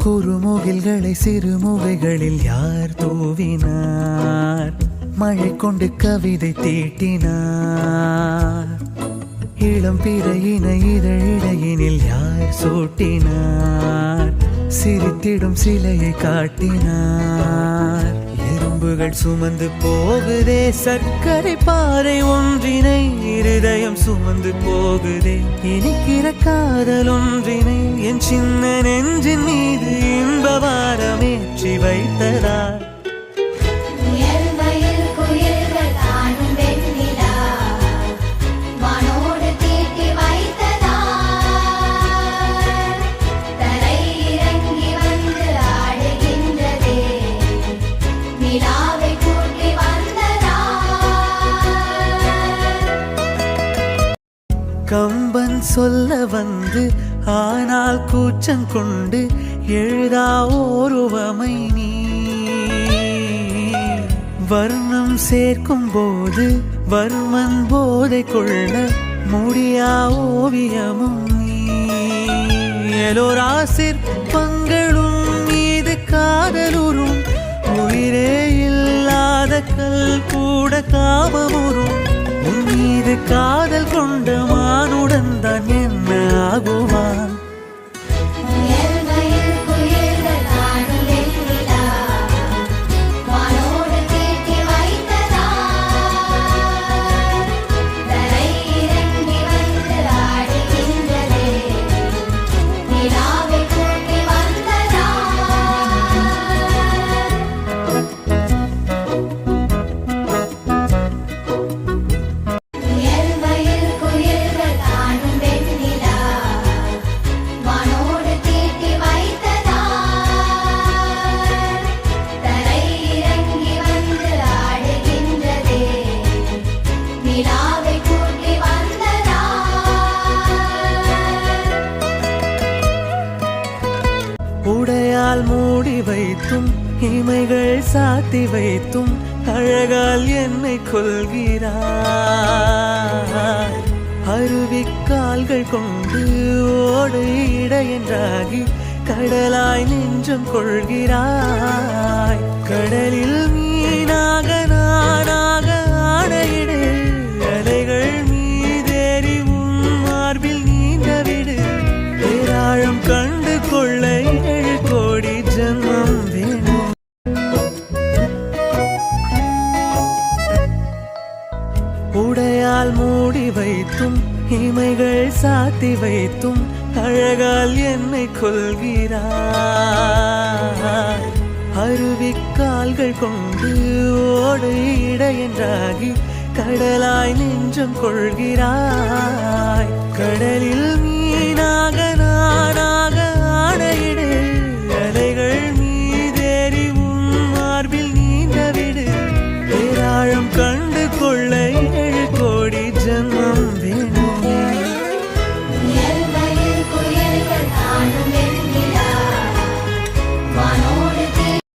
குறுமுகில்களை சிறுமுகைகளில் யார் தூவினார்? மழை கொண்டு கவிதை தீட்டினார். இளம் பிறையின இதழிடையினில் யார் சூட்டினார்? சிரித்திடும் சிலையை காட்டினார். எறும்புகள் சுமந்து போகுதே சர்க்கரை பாறை ஒன்றினை, இருதயம் சுமந்து போகுதே இனிக்கிற காதல் ஒன்றினை. என் சின்ன நெஞ்சின் மீது இன்ப வாரமேற்றி வைத்ததார். கம்பன் சொல்ல வந்து ஆனால் கூச்சம் கொண்டு எழுதா ஓருவமை நீ. வர்ணம் சேர்க்கும் போது வர்மன் போதை கொள்ள முடியா ஓவியமும் நீ. எலோரா சிற்பங்களும் மீது காதலுறும், உயிரே இல்லாத கல் கூட காமமுறும். உன் மீது காதல் கொண்ட மானுடன் தான் என்ன ஆகுவான்? உடையால் மூடி வைத்தும் இமைகள் சாத்தி வைத்தும் அழகால் என்னை கொள்கிறாய். அருவிக்கால்கள் கொண்டு ஓடு இடையென்றாகி கடலாய் நெஞ்சம் கொள்கிறாய். கடலில் மீனாக நானாக ஆடையிடு, அலைகள் மீதேறி உன் மார்பில் நீண்டவிடு. பேராழம் கண்டு கொள்ள 7 கோடி ஜன்மம் வேணும். உடையால் மூடி வைத்தும் இமைகள் சாத்தி வைத்தும் அழகால் என்னை கொள்கிறாய். அருவிக்கால்கள் கொண்டு ஓடு இடையென்றாகி கடலாய் நெஞ்சம் கொள்கிறாய். கடலில்